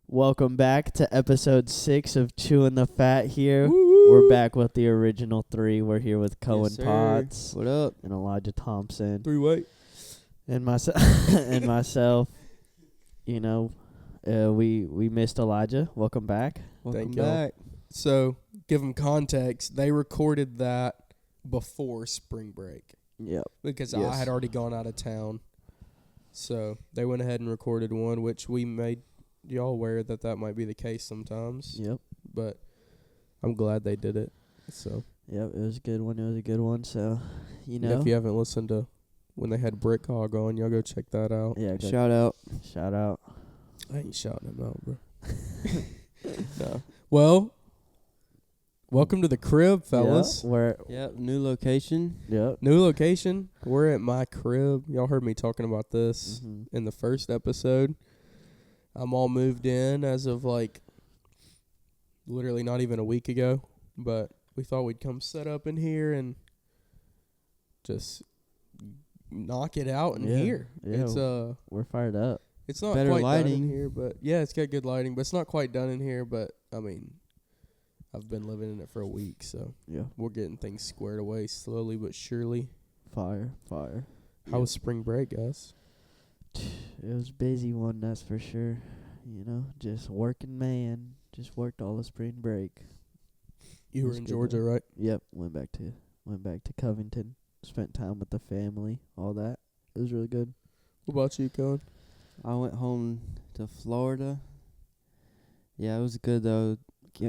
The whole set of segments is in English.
Welcome back to episode 6 of Chewing the Fat here. Woo-woo. We're back with the original 3. We're here with Cohen Yes, sir. Potts What up? and Elijah Thompson 3-way. and myself. You know, we missed Elijah. Welcome back. Welcome Thank y'all. back. So, give them context. They recorded that before spring break Yep. because Yes. I had already gone out of town. So, they went ahead and recorded one, which we made y'all aware that might be the case sometimes. Yep. But I'm glad they did it. So, Yep. It was a good one. It was a good one. So, you and know. if you haven't listened to when they had Brick Hog on, y'all go check that out. Yeah. Good. Shout out. Shout out. I ain't shouting him out, bro. No. Well, welcome to the crib, fellas. Yeah, we're. Yep, new location. Yep. New location. We're at my crib. Y'all heard me talking about this Mhm. in the first episode. I'm all moved in as of literally not even a week ago. But we thought we'd come set up in here and just knock it out in Yeah. here. Yeah. We're fired up. It's not Better quite done lighting. in here, but yeah, it's got good lighting, but it's not quite done in here. But I mean, I've been living in it for a week, so Yeah. we're getting things squared away slowly but surely. Fire. How was spring break, guys? It was a busy one, that's for sure. You know, just working man. Just worked all the spring break. You were That's in good, Georgia, though. right? Yep, went back to Covington. Spent time with the family, all that. It was really good. What about you, Cohen? I went home to Florida. Yeah, it was good though.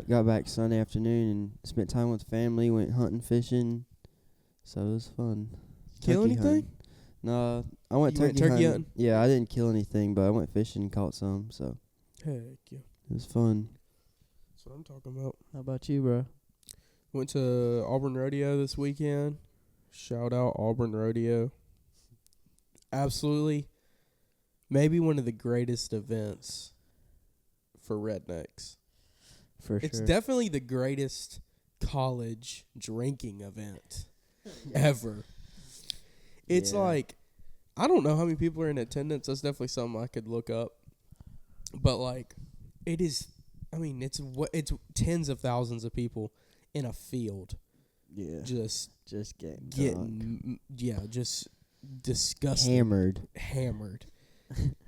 Got back Sunday afternoon and spent time with family. Went hunting, fishing. So it was fun. Kill Turkey anything? hunting. No, I went You went turkey turkey hunting. Yeah, I didn't kill anything, but I went fishing and caught some. So Heck yeah. it was fun. That's what I'm talking about. How about you, bro? Went to Auburn Rodeo this weekend. Shout out Auburn Rodeo. Absolutely. Maybe one of the greatest events for rednecks. For It's sure. definitely the greatest college drinking event ever. It's Yeah. like, I don't know how many people are in attendance. That's definitely something I could look up. But like, it is. I mean, it's tens of thousands of people in a field, Yeah. just getting drunk. just disgusting, hammered,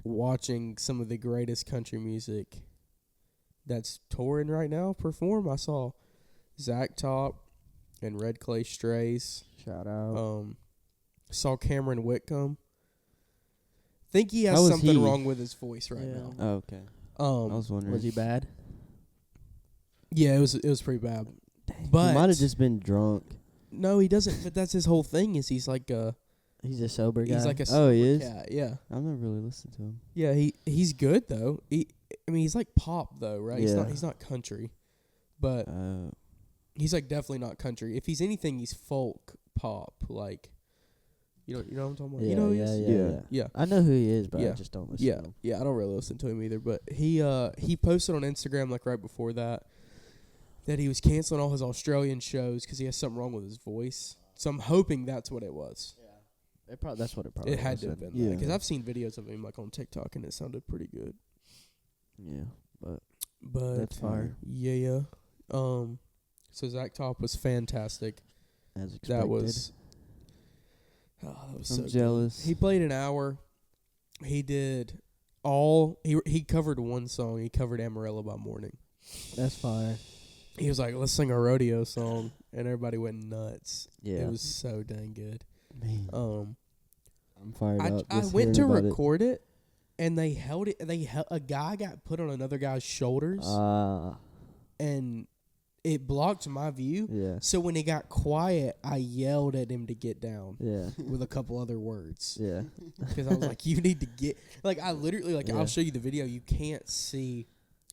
watching some of the greatest country music that's touring right now perform. I saw Zach Top and Red Clay Strays. Shout out. Saw Cameron Whitcomb. Think he has How was something he? wrong with his voice right Yeah. now. Oh, okay. I was wondering. Was he bad? Yeah, it was pretty bad. He But might have just been drunk. no, he doesn't. But that's his whole thing. Is he's like He's a sober guy. he's like a Oh, he sober is? cat. Yeah, I've never really listened to him. yeah. He's good though. I mean, he's like pop though, right? Yeah. He's not country, but he's like definitely not country. If he's anything, he's folk pop. Like, you know what I'm talking about. yeah, You know who he yeah, is? yeah, Yeah. yeah. Yeah. I know who he is, but I Yeah. just don't listen Yeah, to him. yeah, I don't really listen to him either. But he posted on Instagram like right before that he was canceling all his Australian shows because he has something wrong with his voice. So I'm hoping that's what it was. That's what it probably It had was to have then. been Yeah. because I've seen videos of him like on TikTok and it sounded pretty good. Yeah, but But that's fire. yeah. So Zach Top was fantastic. As expected. That was I'm so good. jealous. He played an hour. He did he covered one song. He covered Amarillo by Morning. That's fire. He was like, let's sing a rodeo song, and everybody went nuts. Yeah. It was so dang good. Man, I'm fired up. I just went to hearing about record it, and they held it. A guy got put on another guy's shoulders, and it blocked my view. Yeah. So when it got quiet, I yelled at him to get down Yeah. with a couple other words. Yeah. Because I was like, you need to get... Like, I literally... Like, Yeah. I'll show you the video. You can't see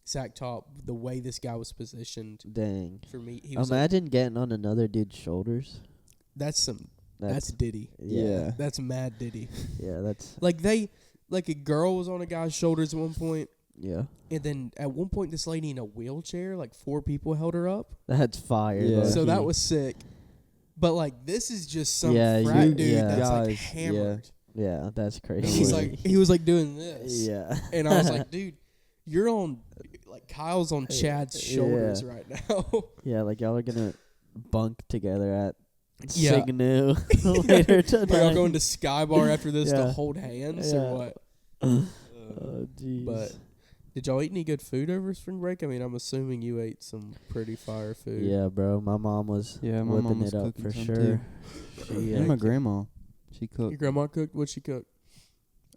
Zach Top the way this guy was positioned Dang. for me. He was like, Imagine getting on another dude's shoulders. that's Diddy. Yeah. That's mad Diddy. Yeah, that's Like, a girl was on a guy's shoulders at one point, yeah. and then at one point, this lady in a wheelchair, like 4 people held her up. That's fire. Yeah. low So that key. was sick. But, like, this is just some Yeah, frat you- dude yeah. that's, like, Guys, hammered. Yeah, that's And crazy. he was like doing this. Yeah. And I was like, dude, You're on, like, Kyle's on Chad's shoulders Yeah. right now. Yeah, like y'all are gonna bunk together at Yeah. Signu later tonight. We're all going to Sky Bar after this to Yeah. hold hands Yeah. or what? Oh, jeez. But did y'all eat any good food over spring break? I mean, I'm assuming you ate some pretty fire food. yeah, bro, my mom was Yeah, my whipping mom was it up cooking for some sure. too. She, And my grandma, she Your cooked. grandma cooked? What'd she cook?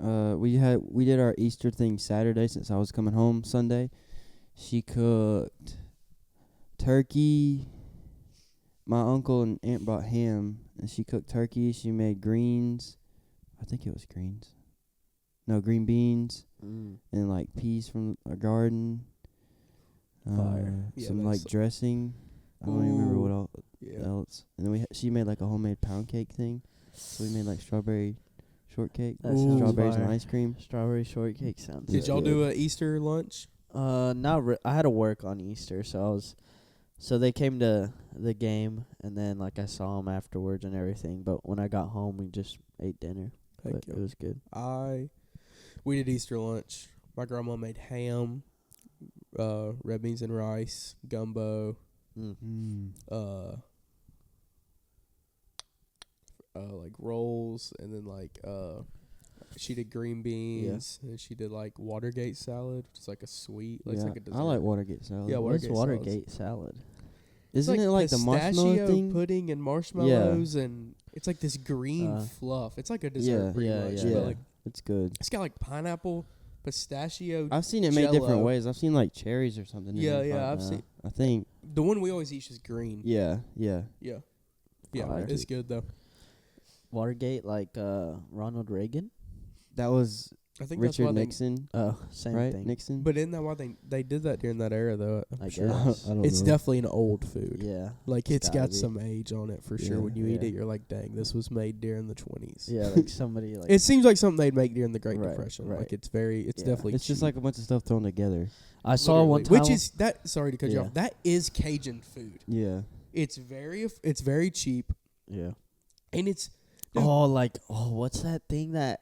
We did our Easter thing Saturday since I was coming home Sunday. She cooked turkey. My uncle and aunt brought ham, and she cooked turkey. She made greens. I think it was greens. No, green beans and like peas from our garden. Fire. Yeah, Some that's- like dressing. I don't even remember what Yeah. else. And then she made like a homemade pound cake thing. So we made like strawberry shortcake, That sounds strawberries and fire. ice cream. Strawberry shortcake sounds. Did y'all good. do a Easter lunch? Not I had to work on Easter, so they came to the game, and then like I saw them afterwards and everything. But when I got home, we just ate dinner. Heck But yeah. it was good. We did Easter lunch. My grandma made ham, red beans and rice, gumbo, like rolls, and then like she did green beans, and she did like Watergate salad, which is like a sweet, like it's Yeah, like a dessert. I like Watergate salad. Yeah, What's Watergate Watergate salad? It's Isn't it like the marshmallow pistachio thing? pudding and marshmallows, and it's like this green Uh, fluff. It's like a dessert pretty yeah, much, yeah. but like It's good. it's got like pineapple, pistachio. I've seen it made different Jell-O. ways. I've seen like cherries or something. in Yeah, it. yeah, I've uh, seen. I think. The one we always eat is green. Yeah. Yeah. Yeah, like it's it. good though. Watergate, like Ronald Reagan. That was I think that's why Richard they. Nixon, Oh, same right? thing. Nixon. But isn't that why they did that during that era though? I'm I sure. guess. I don't It's know. definitely an old food. Yeah. Like It's it's gotta got be. some age on it for sure. Yeah. When you eat Yeah. it, you're like, dang, this was made during the 20s. Yeah, like somebody like. It seems like something they'd make during the Great Right, Depression. right. Like it's definitely. It's just cheap. like a bunch of stuff thrown together. I saw one time. which is that. Sorry to cut you Yeah. off. That is Cajun food. Yeah. It's very cheap, Yeah. and it's Dude. What's that thing that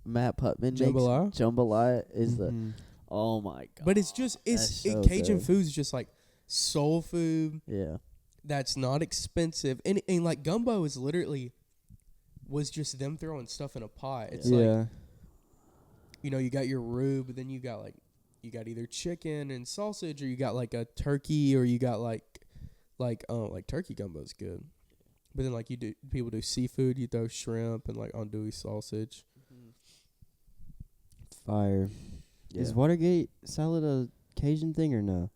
Matt Putman Jambalaya? makes? Jambalaya is the. Mhm. Oh my god. But it's just That's so Cajun good. food is just like soul food Yeah. that's not expensive, and like gumbo is literally was just them throwing stuff in a pot. It's like Yeah. you got your roux, but then you got either chicken and sausage, or you got like a turkey, or you got like turkey gumbo's good. But then like people do seafood, you throw shrimp and like andouille sausage. Fire. Yeah. Is Watergate salad a Cajun thing or no?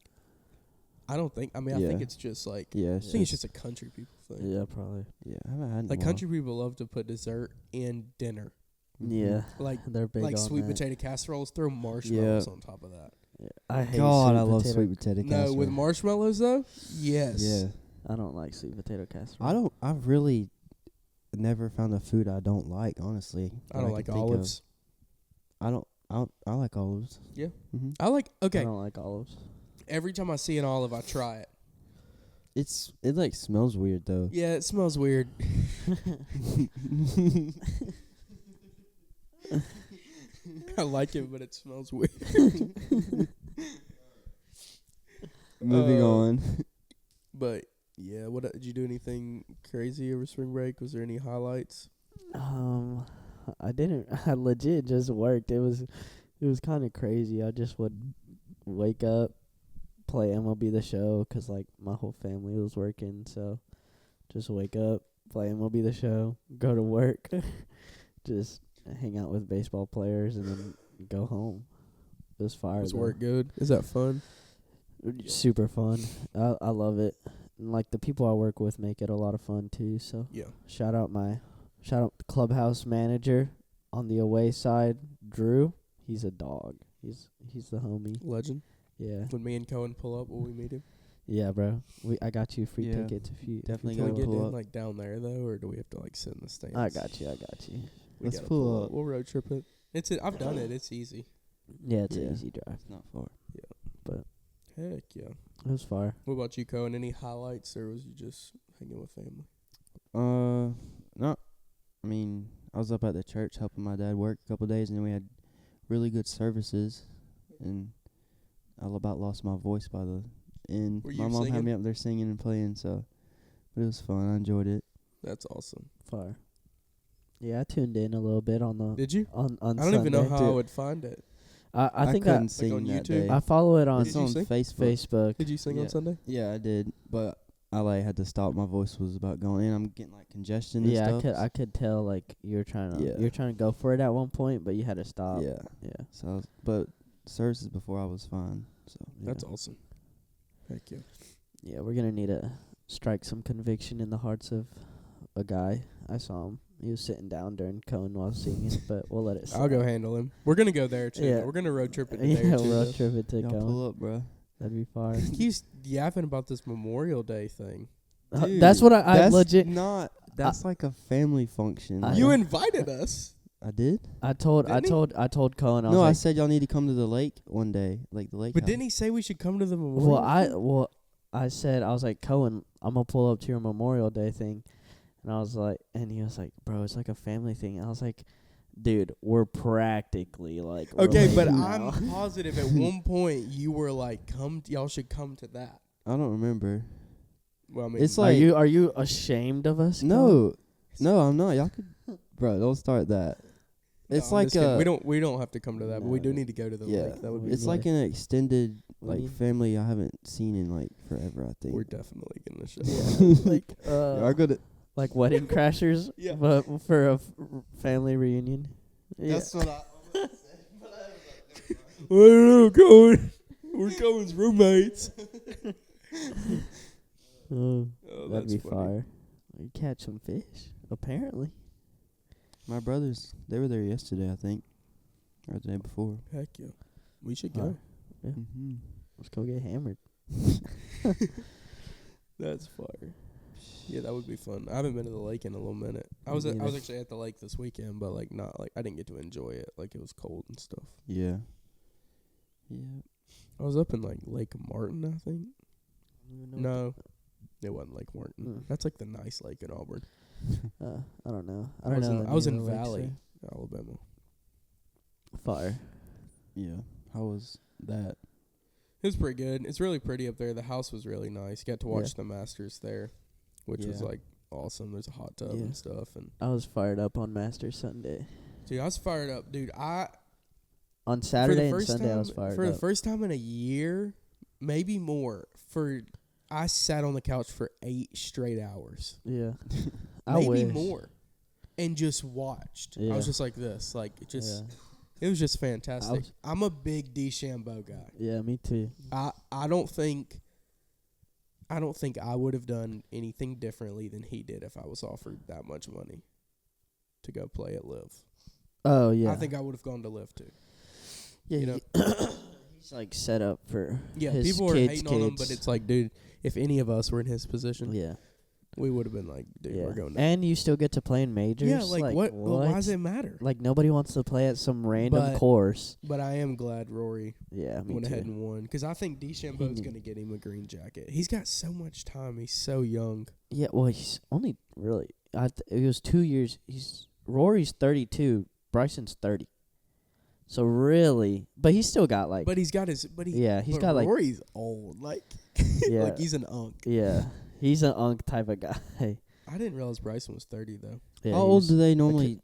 I think Yeah. it's just like Yeah. I think it's just a country people thing. Yeah, probably. Yeah. I haven't had it in Like a while. country people love to put dessert in dinner. Yeah. Like They're big like on sweet that. potato casseroles, throw marshmallows on top of that. Yeah. I hate God, sweet I love potato. sweet potato casserole. No, with marshmallows though? Yes. Yeah. I don't like sweet potato casserole. I've really never found a food I don't like, honestly. I don't like olives. I like olives. Yeah. Mm-hmm. I like I okay. don't like olives. Every time I see an olive I try it. It like smells weird though. Yeah, it smells weird. I like it, but it smells weird. Moving on. But yeah, what did you do anything crazy over spring break? Was there any highlights? I didn't. I legit just worked. It was kind of crazy. I just would wake up, play MLB The Show, 'cause like my whole family was working. So just wake up, play MLB The Show, go to work, just hang out with baseball players, and then go home. It was fire. Was though. work good? Is that fun? Super fun. I love it. And like the people I work with make it a lot of fun too. So Yeah. shout out the clubhouse manager on the away side, Drew. He's a dog. He's the homie. Legend. Yeah. When me and Cohen pull up, will we meet him? Yeah, bro. I got you free Yeah. tickets if you Definitely if Can you we gonna get pull pull in up. like down there though, or do we have to like sit in the stands? I got you. We Let's gotta pull up. We'll road trip it. I've done it. It's easy. Yeah, it's Yeah. an easy drive. It's not far. Heck yeah. It was fire. What about you, Cohen? Any highlights, or was you just hanging with family? No. I mean, I was up at the church helping my dad work a couple days, and then we had really good services, and I about lost my voice by the end. Were My you mom had singing? me up there singing and playing, so but it was fun. I enjoyed it. That's awesome. Fire. Yeah, I tuned in a little bit on the Did you? on I don't even know Sunday. how I would find it. I think couldn't I sing on that YouTube? day. I follow it on Did It's you on sing? Facebook. Did you sing Yeah. on Sunday? Yeah, I did, but I had to stop. My voice was about going in. I'm getting like congestion and Yeah, stuff. I could tell like you were trying to Yeah. go for it at one point, but you had to stop. Yeah. Yeah. So, but services before I was fine. So That's awesome. Heck yeah. Yeah, we're gonna need to strike some conviction in the hearts of a guy. I saw him. He was sitting down during Cohen while singing, but we'll let it slide. I'll go handle him. We're gonna go there too. Yeah. We're gonna road trip it there Yeah, too. road trip it to y'all Cohen. pull up, bro. That'd be fire. He's yapping about this Memorial Day thing. That's what I That's legit. not. That's like a family function. I You know. invited us. I did. I told Didn't he? Cohen. No, I was said y'all need to come to the lake one day, like the lake. But house. didn't he say we should come to the like, Memorial? I said I was like, Cohen, I'm gonna pull up to your Memorial Day thing, and I was like, and he was like, bro, it's like a family thing. I was like, dude, we're practically like Okay, but related now. I'm positive at one point you were like, y'all should come to that. I don't remember. Well, I mean, It's Are like you ashamed of us? Cohen? no, I'm not. Y'all could, bro. Don't start that. no, It's I'm like just kidding. a. we don't have to come to that, but we do No. need to go to the Yeah, lake. That would be it's fun. like an extended What do like you- family I haven't seen in like forever. I think. We're definitely gonna show. like Y'all gonna. like Wedding Crashers, Yeah. but for a family reunion. Yeah. what I. We're going. We're Cohen's roommates. Oh, Oh, that'd that's be funny. fire. You catch some fish, apparently. My brothers, they were there yesterday, I think, or the day before. Heck yeah, we should Huh. go. Yeah. Mm-hmm. Let's go get hammered. That's fire. Yeah, that would be fun. I haven't been to the lake in a little minute. I was Me neither. actually at the lake this weekend, but like not like I didn't get to enjoy it. Like it was cold and stuff. Yeah. Yeah. I was up in like Lake Martin, I think. No, it wasn't Lake Martin. Mm. That's like the nice lake in Auburn, I don't know. I I don't was know. in- the I was name in of the lakes Valley. Alabama. there. Fire. Yeah. How was that? It was pretty good. It's really pretty up there. The house was really nice. Got to watch the Masters there, which was Yeah. like awesome. There's a hot tub Yeah. and stuff. And I was fired up on Masters Sunday. dude, I was fired up, dude. On Saturday and for the first Sunday, time, I was fired for up. the first time in a year, maybe more. I sat on the couch for 8 straight hours, Yeah. I maybe wish. more, and just watched. I Yeah. was just like this, like it just. Yeah. It was just fantastic. was- I'm a big DeChambeau guy. Yeah, me too. I don't think I would have done anything differently than he did if I was offered that much money to go play at Live. Oh yeah. I think I would have gone to Live too. yeah, you know. he's like set up for Yeah, his people are kids' hating on him, but kids. it's like, dude, if any of us were in his position, Yeah. we would have been like, dude, Yeah. we're going. And you still get to play in majors. Yeah, like what? Why does it matter? Like nobody wants to play at some random But- course. But I am glad Rory Yeah, me went too. ahead and won because I think DeChambeau's knew. going to get him a green jacket. He's got so much time. He's so young. Yeah, well, he's only really. It was 2 years. Rory's 32. Bryson's 30. So really, but he's still got like. But he's got his. He's but got like. Rory's old. Like, Yeah. like he's an unk. Yeah, he's an unk type of guy. I didn't realize Bryson was 30 though. Yeah, How old he's do they normally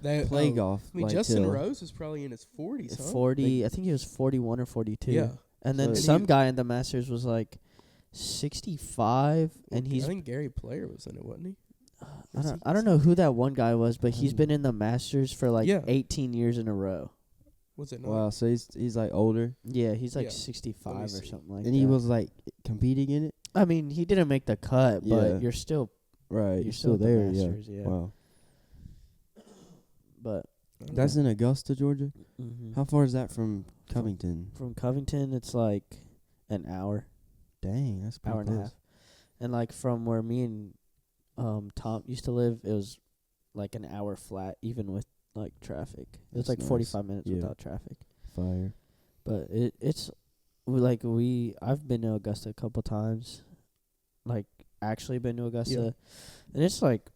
They play golf? I mean, like Justin till? Rose is probably in his 40s. Huh? 40. I think he was 41 or 42. Yeah. And then So- some guy in the Masters was like 65, and I he's. think Gary Player was in it, wasn't he? I don't know who that one guy was, but he's Mm. been in the Masters for like Yeah. 18 years in a row. Was it not? Wow, so he's like older, Yeah, he's like Yeah. 65 Let or me see. something like and that. he was like competing in it. I mean, he didn't make the cut, Yeah. but you're still Right, you're still at the there. Masters, Yeah. yeah. Wow, But I don't that's know. in Augusta, Georgia. mhm. How far is that from Covington? From Covington, it's like an hour, Dang, that's pretty hour and a close. half. And like from where me and Tom used to live, it was like an hour flat, even with like traffic. It was That's like nice. 45 minutes Yeah. without traffic. Fire. But I've been to Augusta a couple times, like actually been to Augusta, and it's like,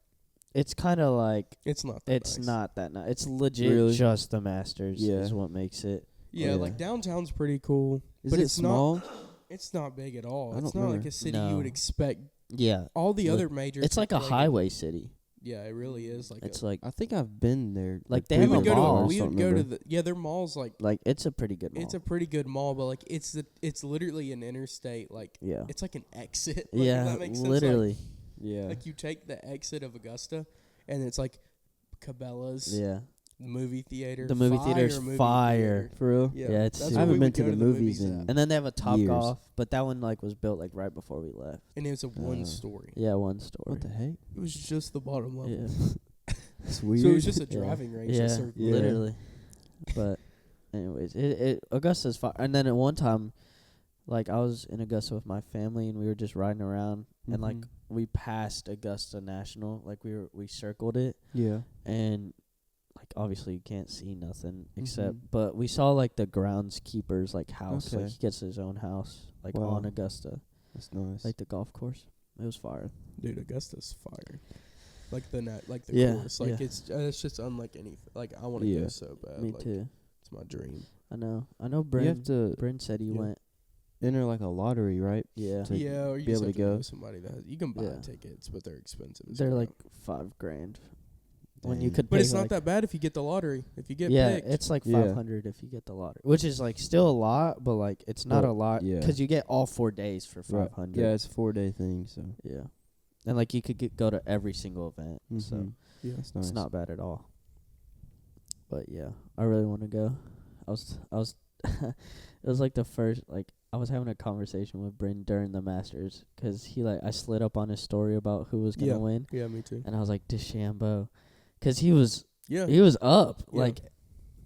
it's kind of like It's not. That it's nice. not that nice. It's legit Really? just the Masters Yeah. is what makes it. Yeah, yeah. like downtown's pretty cool. Is but it it's small? It's not big at all. I It's don't not like remember. a city you would No. expect. Yeah. All the Like, other major. It's like a highway city. Yeah, it really is. Like It's a, like I think I've been there. Like, they we have would a go mall. to I we just would don't go to remember. their malls like it's a pretty good mall. it's a pretty good mall, but like it's literally an interstate. Like yeah. it's like an exit. Like, if Yeah. that makes sense. Literally. Yeah. Like you take the exit of Augusta, and it's like Cabela's, Yeah. the movie theater. The movie theater's movie fire. theater. For real? Yeah, it's that's super- where I haven't we been would to go the the movies at. in- And then they have a Top Years. Golf, but that one like was built like right before we left. And it was a one story. Yeah, one story. What the heck? It was just the bottom level. Yeah. It's weird. So it was just a Yeah. driving range. Yeah, that served Yeah. literally. But anyways, it Augusta's fire. And then at one time, like I was in Augusta with my family, and we were just riding around, and like Mhm. we passed Augusta National, like we circled it, Yeah. and like obviously you can't see nothing except, Mhm. but we saw like the groundskeeper's like house, like Okay. he gets his own house, like Wow. on Augusta, That's nice. like the golf course. It was fire. Dude, Augusta's fire. Like the Yeah, course. Like yeah. it's just unlike anything. Like I want to Yeah. go so bad. Me like, too. It's my dream. I know. you Bryn. have to Bryn said he Yeah. went. enter like a lottery, right? Yeah. To Yeah, or you be just able have to to go. know somebody that has, you can buy Yeah. tickets, but they're expensive. as They're hell. like $5,000. When you Dang. could But pay it's for, not like, that bad if you get the lottery. If you get yeah, picked. it's like Yeah. 500 if you get the lottery, which is like still a lot, but like it's not But, a lot yeah. because you get all 4 days for Right. 500. Yeah, it's a 4-day thing, so Yeah. And like you could go to every single event, so Mhm. yeah. That's nice. it's not bad at all. But yeah, I really want to go. I was it was like the first, like I was having a conversation with Bryn during the Masters because he like I slid up on his story about who was gonna win, Yeah, me too. and I was like DeChambeau, because he was Yeah. up Yeah. like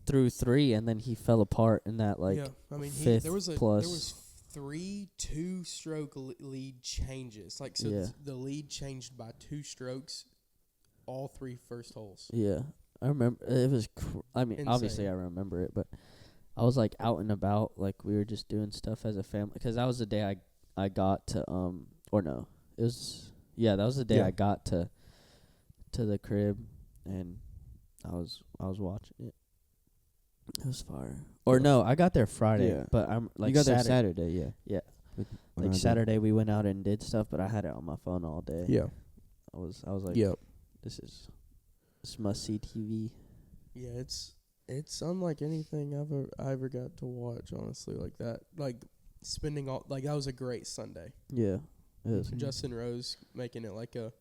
through 3, and then he fell apart in that like yeah. I mean, fifth there was plus. 3 2-stroke lead changes. Like so, Yeah. the lead changed by 2 strokes, all 3 first holes. Yeah, I remember it was. I mean, Insane. obviously I remember it, but I was like out and about, like we were just doing stuff as a family. Because that was the day I got to or no, it was that was the day Yeah. I got to the crib, and I was watching it. It was fire. Or Yeah. no, I got there Friday, Yeah. but I'm like you got there Saturday. Saturday, yeah. Yeah. When I Like did. Saturday we went out and did stuff, but I had it on my phone all day. Yeah. I was like, Yeah. this must see TV. Yeah, it's unlike anything I ever got to watch, honestly, like that. Like spending all like that was a great Sunday. Yeah. It is. Mhm. Justin Rose making it like a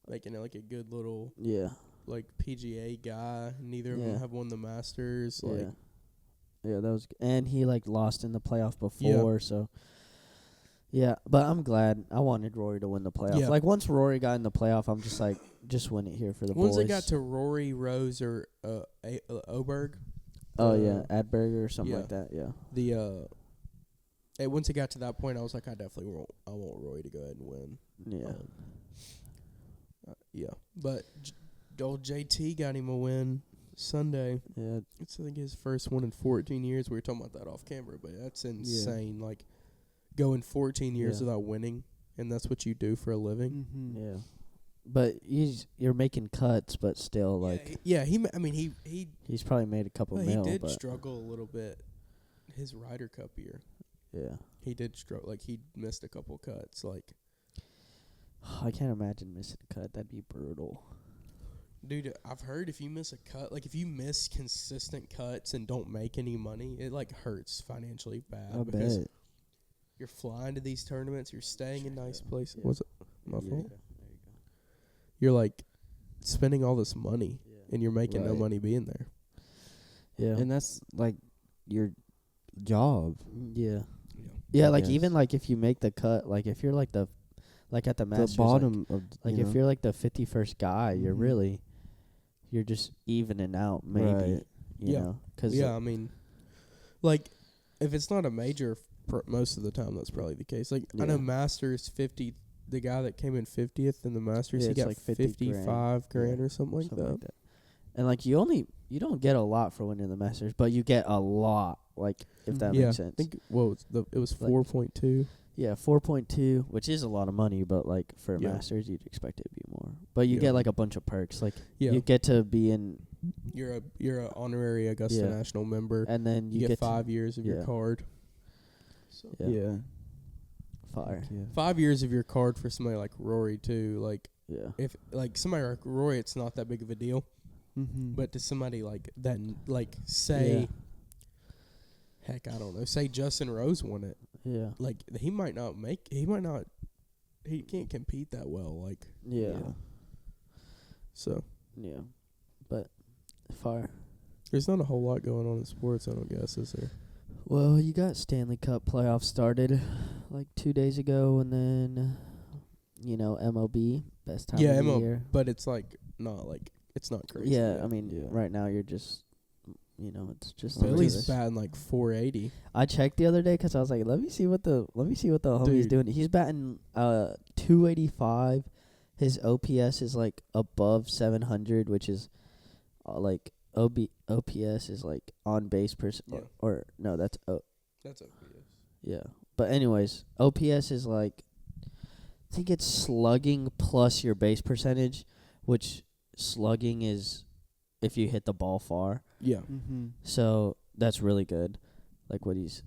good little Yeah. like PGA guy. Neither of Yeah. them have won the Masters. Like Yeah, that was and he like lost in the playoff before, so yeah, but I'm glad. I wanted Rory to win the playoff. Yeah. Like once Rory got in the playoff, I'm just like, just win it here for the once boys. it got to Rory, Rose, or Oberg, oh yeah, Adberger or something yeah. like that. Yeah, once it got to that point, I was like, I want Rory to go ahead and win. yeah, Yeah, but old JT got him a win Sunday. yeah, It's I think his first one in 14 years. We were talking about that off camera, but that's insane. Like going 14 years Yeah. without winning, and that's what you do for a living. Mhm. yeah. But you're making cuts, but still like He's probably made a couple he mil. did but struggle a little bit. His Ryder Cup year, yeah, he did struggle. Like he missed a couple cuts. Like, I can't imagine missing a cut. That'd be brutal. dude, I've heard if you miss a cut, like if you miss consistent cuts and don't make any money, it like hurts financially bad I because bet. you're flying to these tournaments, you're staying in nice places. Yeah. What's it? My Yeah. fault. There you go. You're like spending all this money Yeah. and you're making no Right. money being there. Yeah. And that's like your job. Yeah. Yeah. Yeah, I like guess. even like if you make the cut, like if you're like at the Masters, The bottom of like you if know? you're like the 51st guy, Mhm. you're just evening out maybe, Right. you Yeah. know, cuz Yeah, I mean, like, if it's not a major, most of the time that's probably the case. Like, I know Yeah. Masters 50, the guy that came in 50th in the Masters, Yeah, he it's got like 50 55 grand Yeah, or something like that. And like you don't get a lot for winning the Masters, but you get a lot, like if that Yeah, makes sense. I think, it was Like- 4.2. Yeah, 4.2, which is a lot of money, but like for a Yeah. Masters, you'd expect it to be more. But you Yeah. get like a bunch of perks, like Yeah. you get to be in You're a honorary Augusta National member, and then you get 5 years of your card. So Yeah. Fire. Yeah. 5 years of your card for somebody like Rory too. Like if like somebody like Rory, it's not that big of a deal. Mm-hmm. But to somebody like that, like say, heck, I don't know, say Justin Rose won it. Yeah. Like he can't compete that well. Like so. Yeah. But fire. There's not a whole lot going on in sports, I don't guess, is there? Well, you got Stanley Cup playoffs started like 2 days ago, and then MLB best time of the year. But it's like not like it's not crazy. Yeah, I mean, right now you're just, it's just. Billy's batting like 480. I checked the other day because I was like, let me see what the homie's doing. He's batting 285. His OPS is like above 700, which is like OPS is like on base or no, that's OPS. Yeah, but anyways, OPS is like, I think it's slugging plus your base percentage, which slugging is if you hit the ball far. Yeah. Mm-hmm. So that's really good, like what his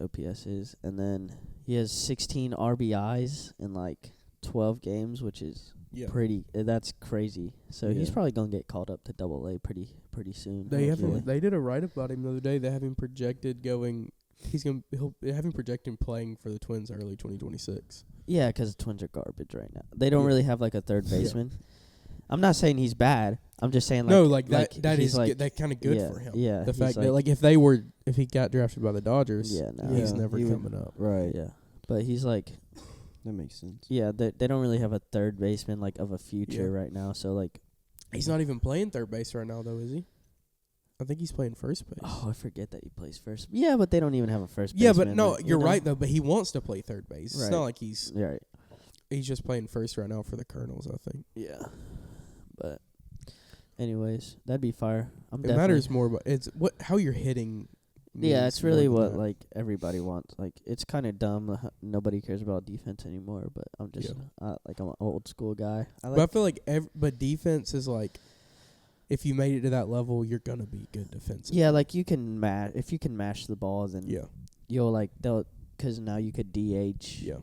OPS is, and then he has 16 RBIs in like 12 games, which is pretty. That's crazy. So he's probably gonna get called up to AA pretty soon. They did a write up about him the other day. They have him projected going. He'll have him projected playing for the Twins early 2026. Yeah, because the Twins are garbage right now. They don't really have like a third baseman. I'm not saying he's bad. I'm just saying that is like, that kind of good for him. Yeah, the fact that if he got drafted by the Dodgers, he's never coming up. Right. Yeah, but he's like. That makes sense. Yeah, they don't really have a third baseman like of a future right now. So like, he's not even playing third base right now, though, is he? I think he's playing first base. Oh, I forget that he plays first. Yeah, but they don't even have a first baseman. Yeah, but no, you're right though. But he wants to play third base. It's not like he's right. He's just playing first right now for the Colonels, I think. Yeah, but anyways, that'd be fire. It matters more, but it's how you're hitting. Yeah, it's really what like everybody wants. Like it's kind of dumb. Nobody cares about defense anymore. But I'm just I'm an old school guy. But I feel like but defense is like, if you made it to that level, you're gonna be good defensively. Yeah, like you can if you can mash the ball, then you'll because now you could DH. Yeah,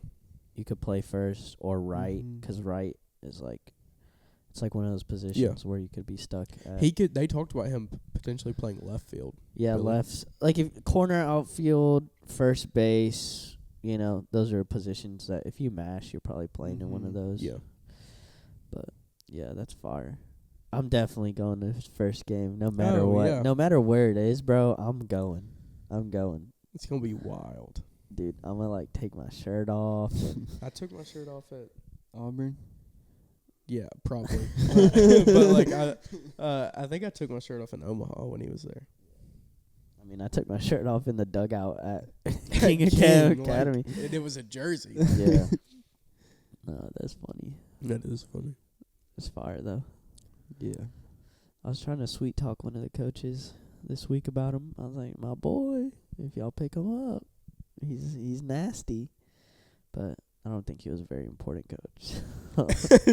you could play first or right, because right is like. It's like one of those positions where you could be stuck at. They talked about him potentially playing left field. Yeah, left. Like if corner, outfield, first base, those are positions that if you mash, you're probably playing in one of those. Yeah. But yeah, that's fire. I'm definitely going to his first game, no matter what. Yeah. No matter where it is, bro, I'm going. It's gonna be wild, dude. I'm gonna take my shirt off. I took my shirt off at Auburn. Yeah, probably. But I think I took my shirt off in Omaha when he was there. I mean, I took my shirt off in the dugout at King Academy. And it was a jersey. Yeah. No, that's funny. That is funny. It's fire though. Yeah. I was trying to sweet talk one of the coaches this week about him. I was like, my boy, if y'all pick him up, he's nasty, but. I don't think he was a very important coach.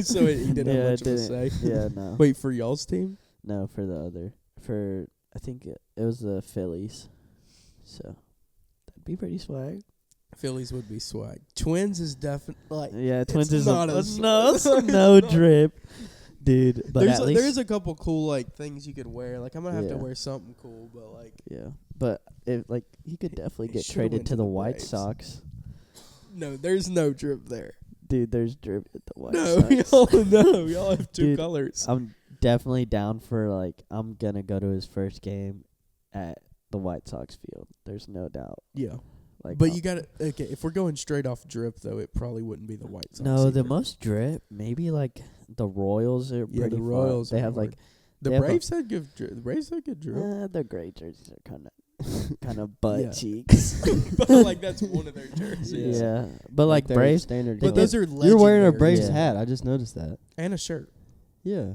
So he didn't have much of a say? Yeah, no. Wait, for y'all's team? No, for the other. I think it was the Phillies. So, that'd be pretty swag. Phillies would be swag. Twins is definitely Twins is not no drip. Dude, but there's a couple cool things you could wear. Like I'm gonna have to wear something cool, but but if he could definitely get traded to the White Sox. No, there's no drip there. Dude, there's drip at the White Sox. Y'all have two colors. I'm definitely down for I'm gonna go to his first game at the White Sox field. There's no doubt. Yeah. But you gotta if we're going straight off drip though, it probably wouldn't be the White Sox. No, the most drip, maybe the Royals are pretty the Royals fun. They have the Braves had good drip. The Braves had good drip. The gray jerseys are kind of butt cheeks. But that's one of their jerseys. Yeah, but Braves standard. But those are legendary. You're wearing a Braves hat. I just noticed that. And a shirt. Yeah.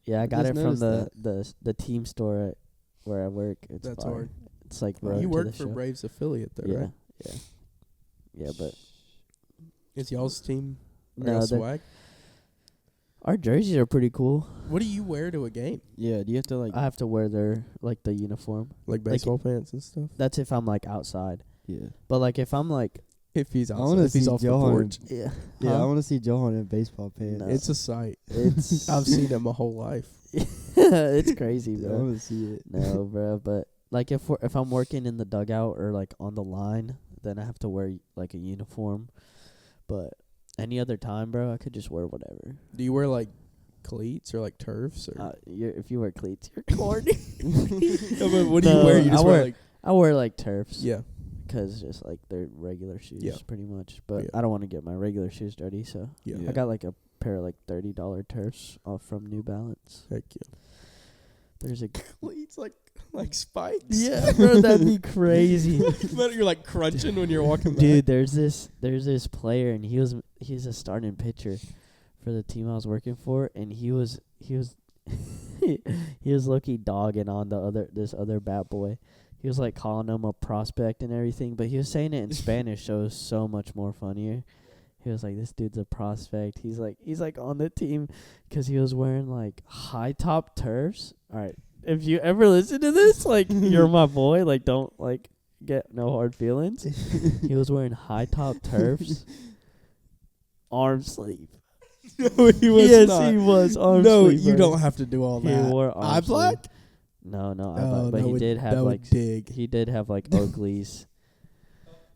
Yeah, I got it from the team store where I work. That's hard. It's right. You work for Braves affiliate though, right? Yeah. Yeah, but is y'all's team no swag? Our jerseys are pretty cool. What do you wear to a game? Yeah, do you have to like? I have to wear their the uniform. Like baseball pants and stuff? That's if I'm like outside. Yeah. But like if I'm like If he's I outside, wanna if he's see off Johan. the porch. yeah Yeah, I Huh? want to see Johan in baseball pants. No. It's a sight. it's I've seen it my whole life. it's crazy, I bro. want to see it. No, bro. But like if I'm working in the dugout or like on the line, then I have to wear like a uniform. But any other time, bro, I could just wear whatever. Do you wear like cleats or like turfs? Or If you wear cleats, you're corny. No, but what do you No, wear? You just I wear wear- like I wear like turfs. yeah. Because just like they're regular shoes, Yeah. pretty much. But Yeah. I don't want to get my regular shoes dirty, so Yeah. Yeah. I got like a pair of like $30 turfs off from New Balance. Heck yeah. There's a Cleats like spikes. yeah, bro, that'd be crazy, But you're like crunching when you're walking back. dude. There's this player, and he's a starting pitcher for the team I was working for, and he was he was low-key dogging on this other bat boy. He was like calling him a prospect and everything, but he was saying it in Spanish, so it was so much more funnier. He was like, "This dude's a prospect." He's like on the team because he was wearing like high top turfs. All right, if you ever listen to this, like you're my boy. Like don't like get no hard feelings. He was wearing high top turfs, arm sleeve. No, he was Yes, not. he was arm No, sleeve. you bro. don't have to do all He that. wore arm Eye sleeve. black? No, eye Oh, black. But that he would- did have that like would dig. he did have like Oakleys.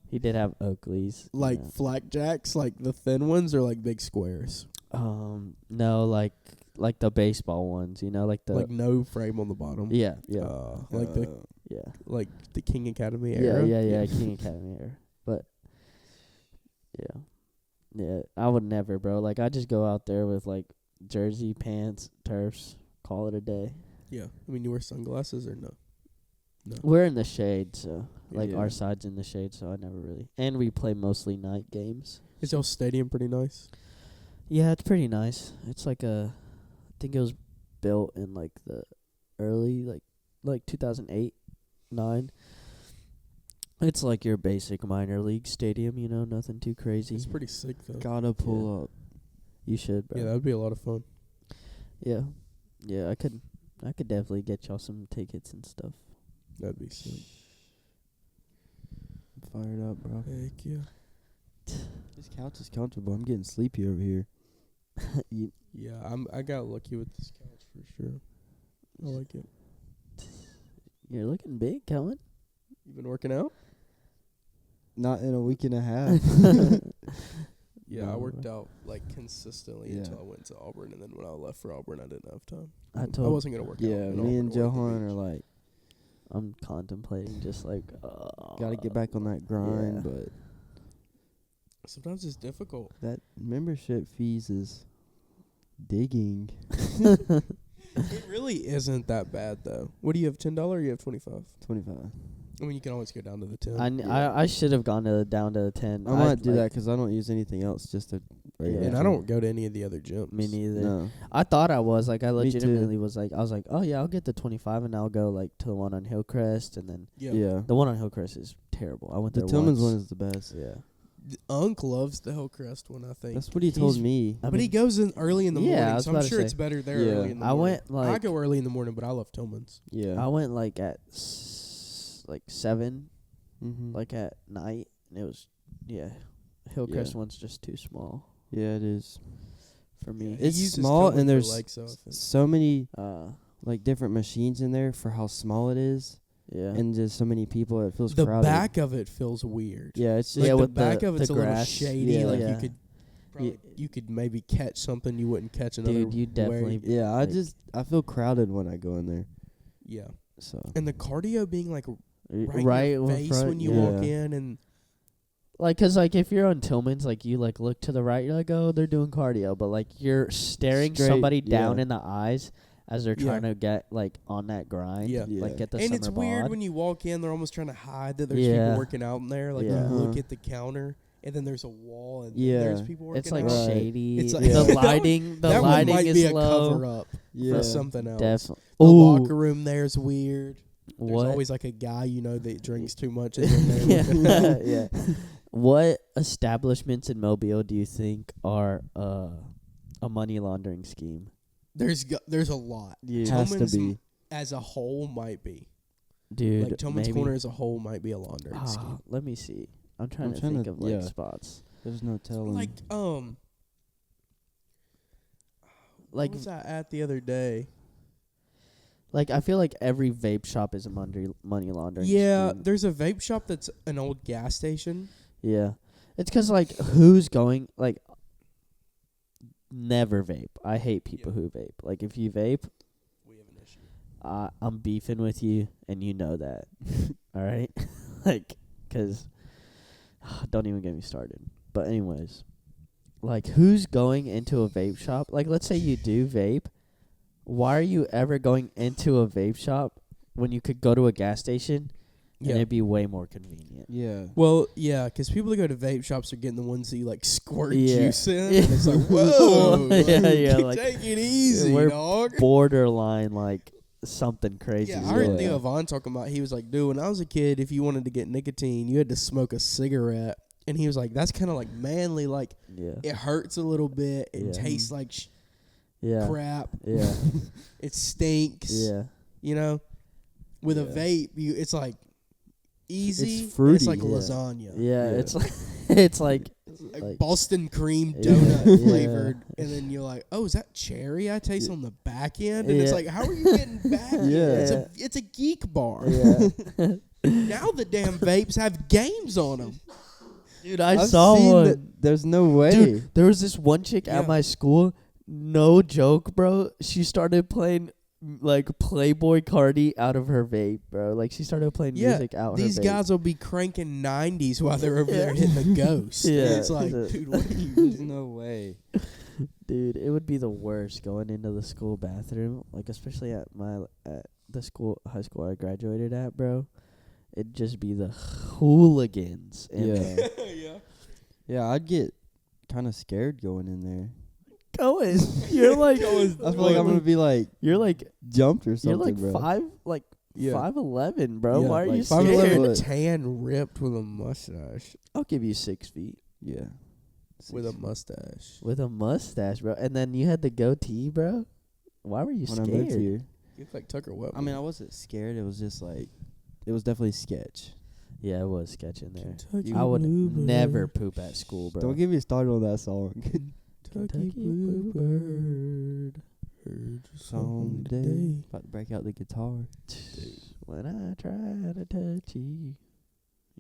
He did have Oakleys. Like yeah. flak jacks, like the thin ones, or like big squares, No, like the baseball ones, like the like no frame on the bottom. yeah, Like the King Academy yeah, era. yeah, King Academy era. But yeah, I would never, bro. Like I just go out there with like jersey, pants, turfs, call it a day. Yeah. I mean, you wear sunglasses or no? No. We're in the shade, so like Yeah. our side's in the shade, so I never really. And we play mostly night games. Is y'all stadium pretty nice? Yeah, it's pretty nice. It's like I think it was built in like the early like 2008, 9. It's like your basic minor league stadium, nothing too crazy. It's pretty sick though. Gotta pull up. You should, bro. Yeah, that would be a lot of fun. Yeah. Yeah, I could definitely get y'all some tickets and stuff. That'd be sick. Fired up, bro. Heck yeah. This couch is comfortable. I'm getting sleepy over here. Yeah, I got lucky with this couch for sure. I like it. You're looking big, Kellen. You been working out? Not in a week and a half. Yeah, No, I worked bro. out like consistently Yeah. until I went to Auburn, and then when I left for Auburn, I didn't have time. I I told wasn't gonna work out. Yeah, in me Auburn and or at the Johan are beach. like, I'm contemplating just like gotta get back on that grind, yeah. but Sometimes it's difficult. that membership fees is digging. It really isn't that bad though. What do you have? $10 or you have 25? 25. I mean, you can always go down to the 10. I should have gone down to the 10. I might do that 'cause I don't use anything else. Just to. Yeah. And I don't go to any of the other gyms. Me neither. No. I thought I was like I Me too. legitimately was like I was like, oh yeah, I'll get the 25 and I'll go like to the one on Hillcrest, and then Yeah. the one on Hillcrest is terrible. I went The there Tillman's once. one is the best. Yeah. Unc loves the Hillcrest one, I think. That's what he told He's- me. I But he mean, goes in early in the Yeah, I morning, was so I'm about to sure say. it's better there Yeah. early in the I morning. went like I go early in the morning, but I love Tillman's. Yeah. I went like at like 7, Mm-hmm. like at night, and it was Hillcrest one's just too small Yeah, it is. for me. It's He uses small Tillman and for there's leg stuff and- So many Uh, like different machines in there for how small it is, yeah. and just so many people. It feels the crowded. back of it feels weird. Yeah, it's just Like Yeah, the with back the- of it's the a little grass. shady. Yeah. Like Yeah. you could probably you could maybe catch something you wouldn't catch another Dude, you definitely- way. yeah. like- I feel crowded when I go in there. Yeah. So And the cardio being like right in your in face front, when you yeah. walk in, and Like, 'cause like if you're on Tillman's, like you like look to the right, you're like, oh, they're doing cardio, but like you're staring Straight, somebody down yeah. in the eyes as they're Yeah. trying to get like on that grind, Yeah. like Yeah. get the and summer it's weird bod. when you walk in, they're almost trying to hide that there's Yeah. people working out in there. Like Yeah. you look Uh-huh. at the counter, and then there's a wall, and Yeah. then there's people working It's like out. Right. shady. It's like- the Yeah. lighting, the that one lighting might is be a low. cover up yeah, for something else. Definitely. The Ooh, locker room there's weird. There's what? always like a guy that drinks too much. And then they're looking at yeah, yeah. What establishments in Mobile do you think are a money laundering scheme. There's a lot. Dude, Has to Tillman's be. as a whole might be. dude, Like Tillman's maybe. Corner as a whole might be a laundering scheme. Let me see. I'm trying I'm to trying think to- of like yeah. spots. There's no telling. Like Like what was I at the other day? Like I feel like every vape shop is a money laundering. Yeah, scheme. there's a vape shop that's an old gas station. Yeah, it's 'cause like who's going like never vape. I hate people who vape. Like if you vape, We have an issue. I'm beefing with you, and you know that. All right, like 'cause don't even get me started. But anyways, like who's going into a vape shop? Like let's say you do vape. Why are you ever going into a vape shop when you could go to a gas station and Yeah. it'd be way more convenient? yeah. Well, yeah, 'cause people that go to vape shops are getting the ones that you like squirt Yeah. juice in. And it's like, whoa, Yeah, like, take it easy, we're dog. Borderline like something crazy. Yeah, I heard Yeah. Theo Vaughn talking about. He was like, dude, when I was a kid, if you wanted to get nicotine, you had to smoke a cigarette. And he was like, that's kind of like manly. Like Yeah. it hurts a little bit. It Yeah. tastes like Yeah. crap. Yeah. It stinks. Yeah. You know, with a Yeah. vape, it's like easy. and fruity. It's like Yeah. lasagna. Yeah. Yeah. It's like it's like Like Boston cream Yeah. donut Yeah. flavored, and then you're like, "Oh, is that cherry I taste on the back end?" And it's Yeah. like, "How are you getting back? end? Yeah. It's a geek bar." yeah. Now the damn vapes have games on them. Dude, I I've saw seen one. that- there's no way. Dude, there was this one chick Yeah. at my school. No joke, bro. She started playing like Playboy Cardi out of her vape, bro. Like she started playing Yeah, music out These her vape. guys will be cranking 90s while they're over there Yeah. hitting the ghost. Yeah. And it's like, dude, what are you? There's no way. Dude, it would be the worst going into the school bathroom, like especially at the high school I graduated at, bro. It'd just be the hooligans. In Yeah. there. Yeah. Yeah, I'd get kind of scared going in there. Going, you're like, I feel like I'm gonna be like you're like, jumped or you're something, like bro. 5'11", bro. Yeah, Why are like you 5'11". scared? What? Tan ripped with a mustache. I'll give you 6 feet Yeah. With a mustache. with a mustache, bro. And then you had the goatee, bro. Why were you When I moved scared? here. You look like Tucker Webber. I mean, I wasn't scared. It was just like, it was definitely sketch. Yeah, it was sketch in there. Kentucky I would Bluebird. never poop at school, bro. Don't get me started on that song. Kentucky Bluebird. Heard your Song today. About to break out the guitar. When I try to touch you,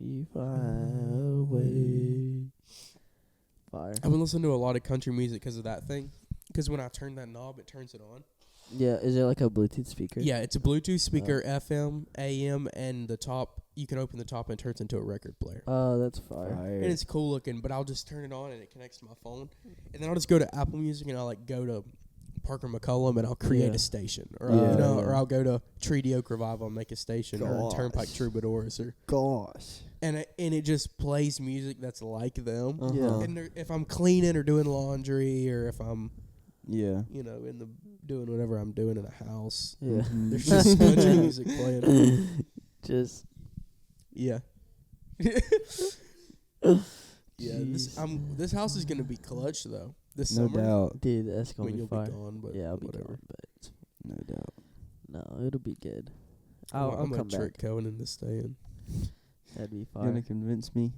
you fly away. Fire. I've been listening to a lot of country music because of that thing. Because when I turn that knob, it turns it on. Yeah, is it like a Bluetooth speaker? Yeah, it's a Bluetooth speaker, FM, AM, and the top. You can open the top and it turns into a record player. Oh, that's fire. And it's cool looking, but I'll just turn it on and it connects to my phone. And then I'll just go to Apple Music and I'll like go to Parker McCullum and I'll create Yeah. a station. Or Yeah. or I'll go to Treaty Oak Revival and make a station, or Gosh. Turnpike Troubadours, or Gosh. and it just plays music that's like them. Uh-huh. Yeah. And if I'm cleaning or doing laundry, or if I'm Yeah. doing whatever I'm doing in the house, Yeah. Mhm. there's just country music playing. Just Yeah. Yeah, Jeez. this house is gonna be clutch though. This No summer. doubt. dude, that's I gonna mean, be you'll fire. be gone, but Yeah, I'll be whatever. gone, but No doubt. no, it'll be good. I'm I'll gonna come trick back. Cohen into staying. That'd be You fire, gonna convince me?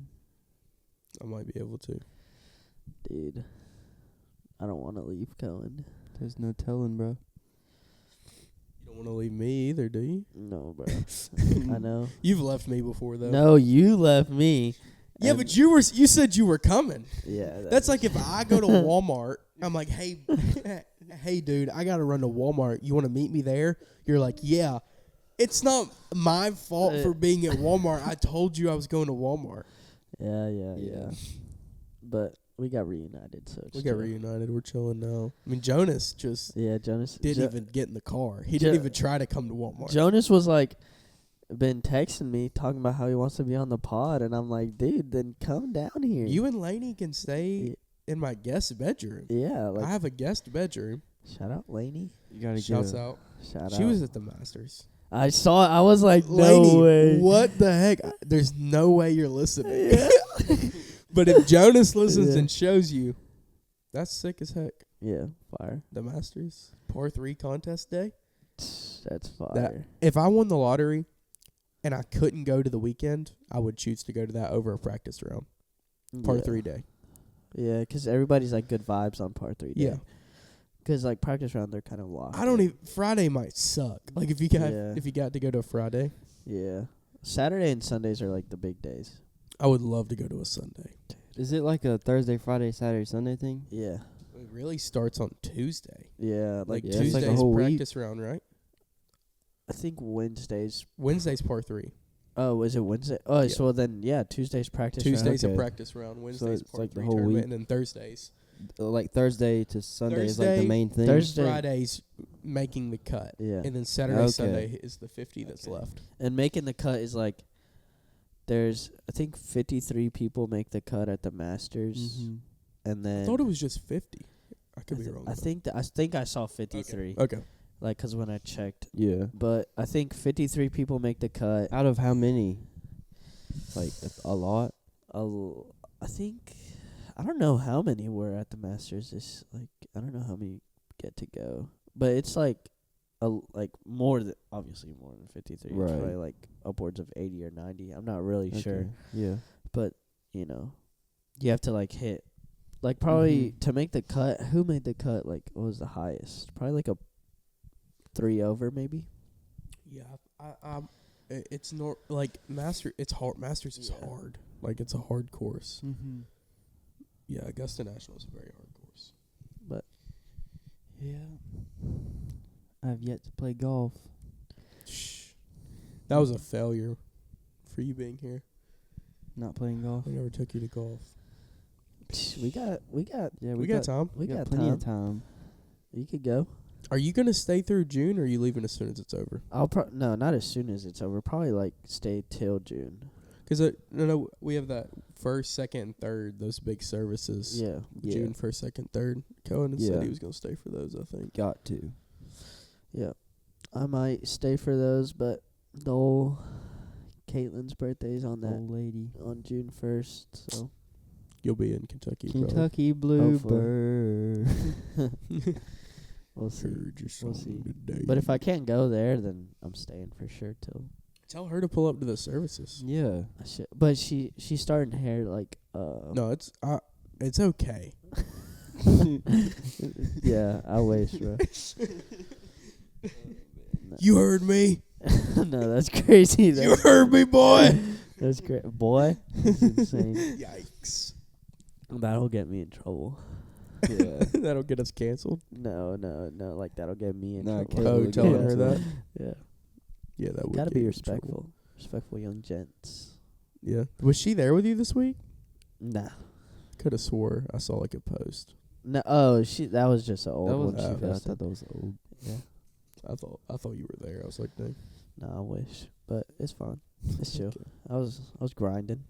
I might be able to. dude. I don't want to leave Cohen. There's no telling, bro. You don't want to leave me either, do you? No, bro. I know. You've left me before though. No, you left me. Yeah, and- but you said you were coming. Yeah, That's like if I go to Walmart, I'm like, hey, hey, dude, I gotta run to Walmart. You want to meet me there? You're like, yeah. It's not my fault for being at Walmart. I told you I was going to Walmart. Yeah. But we got reunited, so it's We got chill. reunited. We're chilling now. I mean, Jonas just Yeah, Jonas didn't even get in the car. He Jo- didn't even try to come to Walmart. Jonas was like, been texting me talking about how he wants to be on the pod, and I'm like, dude, then come down here. You and Lainey can stay in my guest bedroom. Yeah, like I have a guest bedroom. shout out Lainey. You gotta Shouts get out. Shout She out. was at the Masters. I saw it. I was like, no Lainey, way. what the heck? There's no way you're listening. But if Jonas listens Yeah. and shows you, that's sick as heck. Yeah, fire. The Masters par 3 contest day. That's fire. If I won the lottery and I couldn't go to the weekend, I would choose to go to that over a practice round. Par 3 day. Yeah, because everybody's like good vibes on par 3 day. Yeah. Because like practice round, they're kind of locked. I don't even. Friday might suck. Like if you got to go to a Friday. Yeah. Saturday and Sundays are like the big days. I would love to go to a Sunday. Is it like a Thursday, Friday, Saturday, Sunday thing? Yeah. It really starts on Tuesday. Yeah. Like yeah, it's like a Tuesday's whole practice round, right? I think Wednesdays. Wednesday's par 3. Oh, is it Wednesday? Oh, Yeah. so then, Tuesday's practice Tuesday's Okay. a practice round. Wednesday's it's par like the 3 whole tournament, week? and then Thursdays. Like Thursday to Sunday is like Thursday- the main thing. Thursday- Friday's making the cut. Yeah. And then Saturday, Okay. Sunday is the 50 that's Okay. left. And making the cut is like, there's, I think 53 people make the cut at the Masters. Mm-hmm. And then. I thought it was just 50. I could be wrong. I think I saw 53. Okay. Like, 'cause when I checked. Yeah. But I think 53 people make the cut. Out of how many? Like a lot. I think I don't know how many were at the Masters. It's like I don't know how many get to go, but it's like more than obviously more than 53. Right. It's probably like upwards of 80 or 90. I'm not really sure, Okay. Yeah. but you know, you have to like hit like probably Mhm. to make the cut. Who made the cut? Like what was the highest? Probably like a 3 over maybe. Yeah. It's like it's hard. Masters is Yeah. hard. Like it's a hard course. Mm-hmm. Yeah, Augusta National is a very hard course. But Yeah. I've yet to play golf. Shh. That was a failure for you being here. Not playing golf. I never took you to golf. we got Yeah, We got time. we got plenty time. of time. You could go. Are you gonna stay through June, or are you leaving as soon as it's over? No, not as soon as it's over. Probably like stay till June. Because no, we have that first, second, and third. Those big services. Yeah. June 1st, 2nd, 3rd. Cohen Yeah. said he was gonna stay for those. I think. Got to. Yeah. I might stay for those, but the old Caitlin's birthday's on that Old lady. on June 1st, so You'll be in Kentucky. Kentucky Bluebird. we'll see. Heard your We'll song see. today. But if I can't go there, then I'm staying for sure till Tell her to pull up to the services. Yeah. I should. But she's starting hair like No, it's okay. yeah, I wish, bro. You heard me. No, that's crazy. You heard me, boy. That's great, boy. That's insane. Yikes. That'll get me in trouble. Yeah. That'll get us canceled. No, like that'll get me in Nah, trouble. Oh, Caleb telling would her get that. Yeah, Yeah, that would. gotta get be you in trouble. respectful young gents. Yeah. Was she there with you this week? Nah, Could have swore I saw like a post. no. Oh, that was just an old That was one. She I I posted. thought that was old. Yeah. I thought you were there. I was like, dang. No, I wish, but it's fine. It's chill. Okay. I was grinding.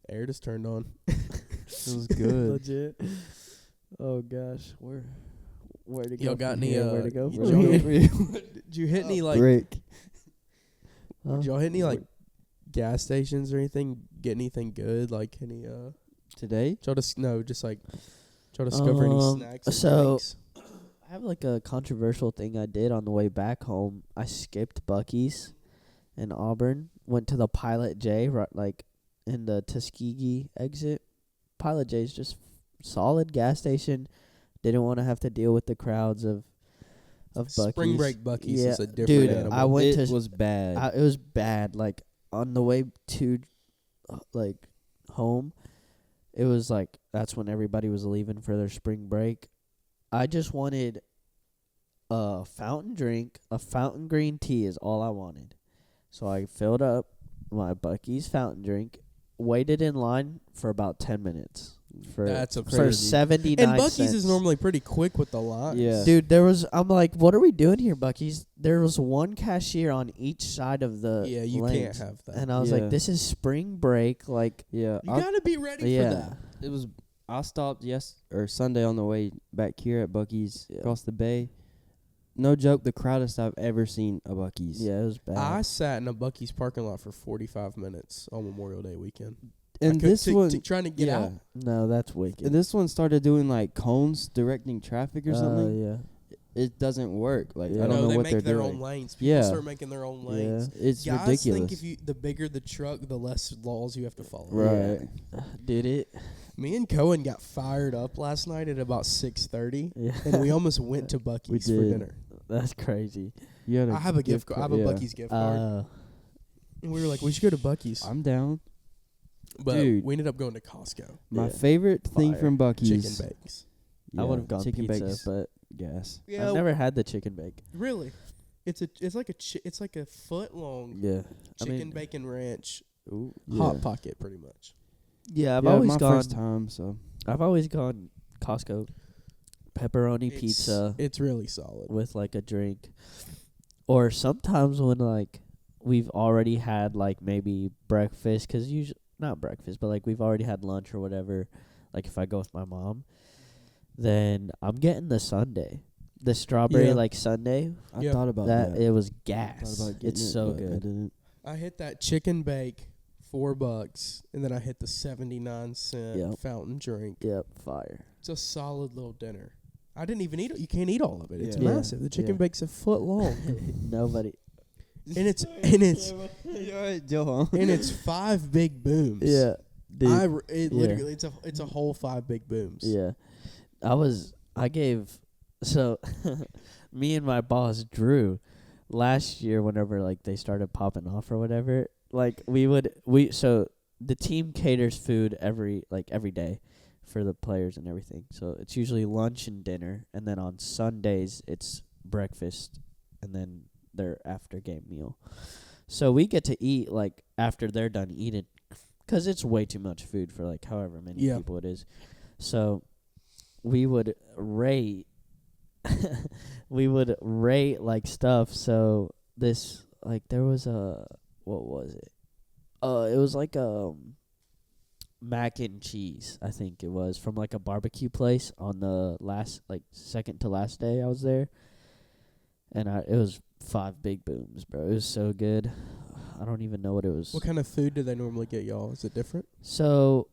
Air just turned on. It was good. Legit. Oh gosh, where to go? Y'all got from any? here? Where to go? Did Where y'all, to go? did you hit any like? Brick. Huh? Did y'all hit any like gas stations or anything? Get anything good? Like any? Today? Y'all just like. Y'all discover any snacks? Or so- drinks? I have like a controversial thing I did on the way back home. I skipped Buc-ee's in Auburn, went to the Pilot J, right, like in the Tuskegee exit. Pilot J's just solid gas station. Didn't want to have to deal with the crowds of Buc-ee's. Spring Break Buc-ee's Yeah, is a different dude, animal. I went it to was bad. it was bad. Like on the way to like home, it was like that's when everybody was leaving for their spring break. I just wanted a fountain drink, a fountain green tea is all I wanted. So I filled up my Buc-ee's fountain drink, waited in line for about 10 minutes for That's for absurd. 79 And Buc-ee's cents. is normally pretty quick with the lines. Yeah. Dude, I'm like, what are we doing here, Buc-ee's? There was one cashier on each side of the Yeah, you lanes. can't have that. And I was Yeah. like, this is spring break. Like, Yeah. You gotta be ready yeah. for that. It was. I stopped Sunday on the way back here at Buc-ee's Yeah. across the bay. No joke, the crowdest I've ever seen a Buc-ee's. Yeah, it was bad. I sat in a Buc-ee's parking lot for 45 minutes on Memorial Day weekend. And this one, trying to get out. No, that's wicked. And this one started doing like cones directing traffic or something. Yeah. It doesn't work. Like Yeah. I don't know they what make they're their doing. own lanes. People Yeah. start making their own lanes. It's Guys ridiculous. think the bigger the truck, the less laws you have to follow. Right. Did it? Me and Cohen got fired up last night at about 6:30, Yeah. and we almost went to Buc-ee's for did. dinner. That's crazy. You had I have a gift card. I have a Buc-ee's gift card, and we were like, we should go to Buc-ee's. I'm down. But Dude. we ended up going to Costco. My Yeah. favorite thing Fire. from Buc-ee's. Chicken bakes. I would have gone chicken pizza, bakes, but gas. Yeah, I've never had the chicken bake. really. It's like a foot long Yeah. chicken bacon ranch Ooh. hot pocket, pretty much. Yeah, I've Yeah, always my gone. first time, so I've always gone Costco pepperoni pizza It's really solid. with like a drink, or sometimes when like we've already had like maybe breakfast, 'cause usually not breakfast, but like we've already had lunch or whatever. Like if I go with my mom, then I'm getting the sundae, the strawberry Yeah. like sundae. I Yeah. thought about That that. it was Thought gas. about getting It's it, so but I good. didn't. I hit that chicken bake, $4, and then I hit the 79-cent Yep. fountain drink. Yep, fire. It's a solid little dinner. I didn't even eat it. You can't eat all of it. It's Yeah. massive. The chicken Yeah. bake's a foot long, Nobody. and it's Joe. and it's 5 big booms. Yeah, dude. Literally, it's a whole 5 big booms. Yeah. I gave, so me and my boss, Drew, last year, whenever, like, they started popping off or whatever, like, so the team caters food every day for the players and everything. So it's usually lunch and dinner, and then on Sundays, it's breakfast, and then their after game meal. So we get to eat, like, after they're done eating, 'cause it's way too much food for, like, however many Yeah. people it is. So we would rate like stuff. So this, like, there was what was it? It was like mac and cheese, I think it was, from like a barbecue place on the second to last day I was there. And it was 5 big booms, bro. It was so good. I don't even know what it was. What kind of food do they normally get, y'all? Is it different? So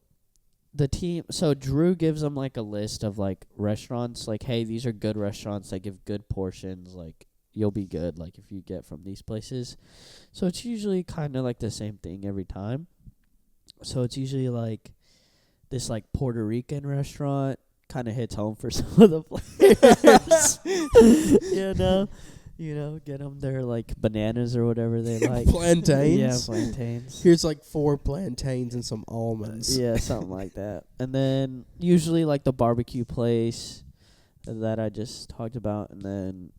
Drew gives them like a list of like restaurants, like, hey, these are good restaurants that give good portions, like you'll be good, like if you get from these places. So it's usually kind of like the same thing every time. So it's usually like this like Puerto Rican restaurant kind of hits home for some of the players. You know, get them their like bananas or whatever they like. Plantains? Yeah, plantains. Here's like 4 plantains and some almonds. Yeah, something like that. And then usually like the barbecue place that I just talked about, and then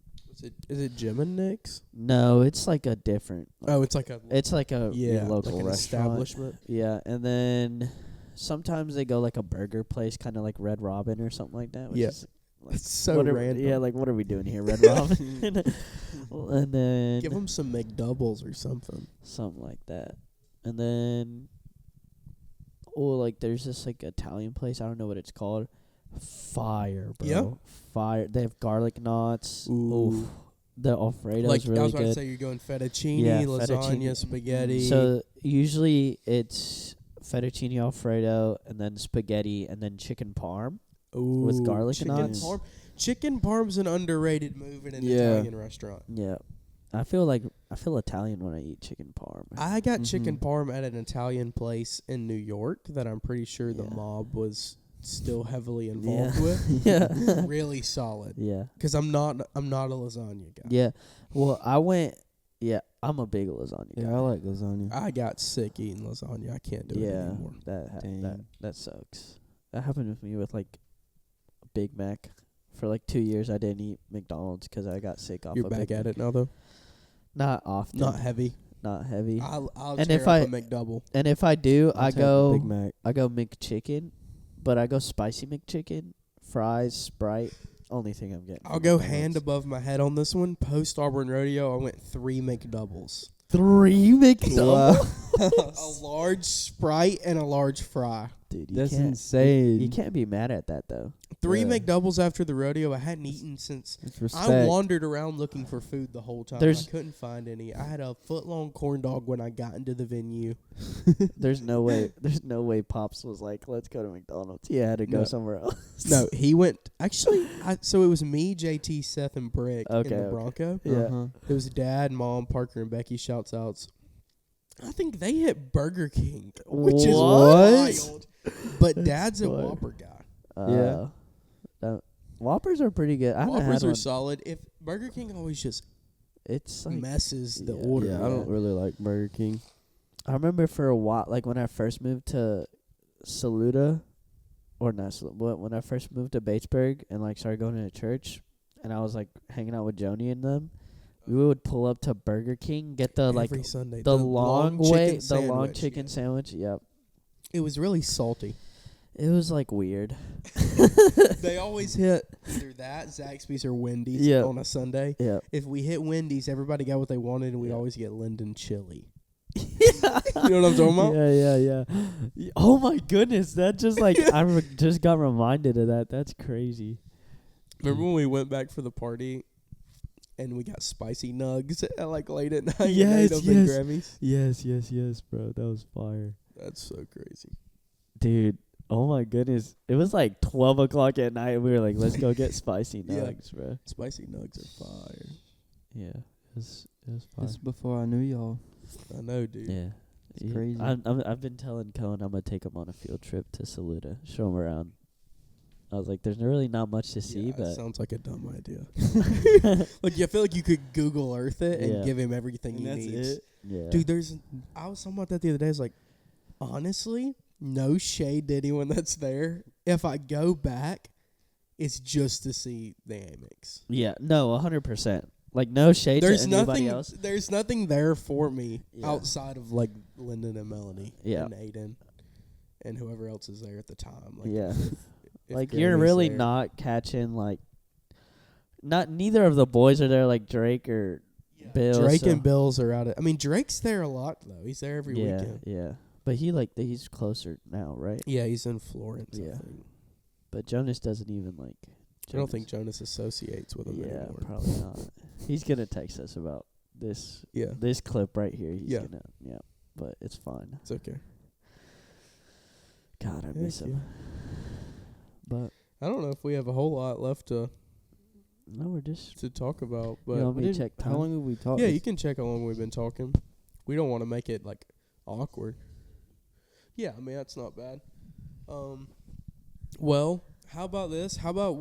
Is it Jim and Nick's? no, it's like a different. It's like a local like an restaurant. establishment. Yeah, and then sometimes they go like a burger place, kind of like Red Robin or something like that. Which Yeah. is like, It's so what are- random. Yeah, like what are we doing here, Red Robin? And then Give them some McDoubles or something. something like that, and then like there's this like Italian place. I don't know what it's called. Fire, bro. Yeah? Fire. They have garlic knots. Ooh. Oof. The Alfredo's Like really I was about to good. say, you're going fettuccine, Yeah, lasagna, fettuccine. spaghetti. So usually it's fettuccine Alfredo and then spaghetti and then chicken parm. with garlic chicken knots. parm. Chicken parm's an underrated move in an Yeah. Italian restaurant. Yeah. I feel Italian when I eat chicken parm. I got chicken Mhm. parm at an Italian place in New York that I'm pretty sure the Yeah. mob was still heavily involved with. Yeah. Really solid. Yeah. Because I'm not a lasagna guy. Yeah. Well, I'm a big lasagna guy. Yeah, I like lasagna. I got sick eating lasagna. I can't do it Yeah, anymore. Dang. that sucks. That happened with me with like a Big Mac. For like 2 years, I didn't eat McDonald's because I got sick off. You're of back Big at Mac. it now, though. Not often. Not heavy. Not heavy. I'll And tear if up a McDouble. And if I do, I'll I take the go Big Mac. McChicken, but I go spicy McChicken, fries, Sprite. Only thing I'm getting. I'll from go McDonald's. hand above my head on this one. Post Auburn Rodeo, I went 3 McDoubles. 3 McDoubles. A large Sprite and a large fry. Dude, you That's can't, insane. You can't be mad at that though. 3 Yeah. McDoubles after the rodeo. I hadn't eaten since. It's respect. I wandered around looking for food the whole time. There's- I couldn't find any. I had a foot-long corn dog when I got into the venue. There's no way. There's no way. Pops was like, "Let's go to McDonald's." He had to go No. somewhere else. No, he went. Actually, so it was me, JT, Seth, and Brick in Okay, the okay. Bronco. Yeah. Uh-huh. It was Dad, Mom, Parker, and Becky. Shouts outs. I think they hit Burger King, which is What? wild. But That's Dad's a wild. Whopper guy. Yeah. Whoppers are pretty good. I haven't Whoppers had are one. solid. If Burger King always just It's like messes the yeah. order. Yeah, I don't really like Burger King. I remember for a while, like when I first moved to Saluda, or not Saluda, when I first moved to Batesburg and like started going to church, and I was like hanging out with Joni and them, we would pull up to Burger King, get the like Every Sunday. the long way, chicken the long sandwich, chicken yeah. sandwich. Yep, It was really salty. it was like weird. They always hit either that, Zaxby's, or Wendy's Yeah. on a Sunday. Yeah. If we hit Wendy's, everybody got what they wanted, and we Yeah. always get Linden chili. You know what I'm talking about? Yeah. Oh my goodness, that just like just got reminded of that. That's crazy. Remember when we went back for the party, and we got spicy nugs at like late at night? Yes, and ate them in yes. Grammys? Yes, bro. That was fire. That's so crazy. Dude, oh my goodness. It was like 12 o'clock at night, and we were like, let's go get spicy Yeah. nugs, bro. Spicy nugs are fire. Yeah, it was fire. That's before I knew y'all. I know, dude. Yeah. It's crazy. I've been telling Cohen I'm going to take him on a field trip to Saluda, show him around. I was like, there's really not much to see, Yeah, but... it sounds like a dumb idea. Like, I feel like you could Google Earth it and Yeah. give him everything And he that's needs. it? Yeah. Dude, I was talking about that the other day. I was like, honestly, no shade to anyone that's there. If I go back, it's just to see the Amex. Yeah, no, 100%. Like, no shade There's to anybody nothing. else. There's nothing there for me Yeah. outside of like Lyndon and Melanie Yeah. and Aiden and whoever else is there at the time. Like, Yeah. if Like, you're Grammy's really there. not catching, like... Neither of the boys are there, like Drake or Bill. Drake so- and Bills are out. I mean, Drake's there a lot though. He's there every yeah, weekend. Yeah. But he's closer now, right? Yeah, he's in Florence. Yeah. I think. But Jonas doesn't even, like... I don't think Jonas associates with him Yeah, anymore. probably not. He's gonna text us about this Yeah, this clip right here. He's Yeah. gonna but it's fine. it's okay. God, I Heck miss him. But I don't know if we have a whole lot left to no, we're just talk about, you but want me to check How time? long have we talked? yeah, you can check how long we've been talking. We don't want to make it like awkward. Yeah, I mean that's not bad. Well, how about this? How about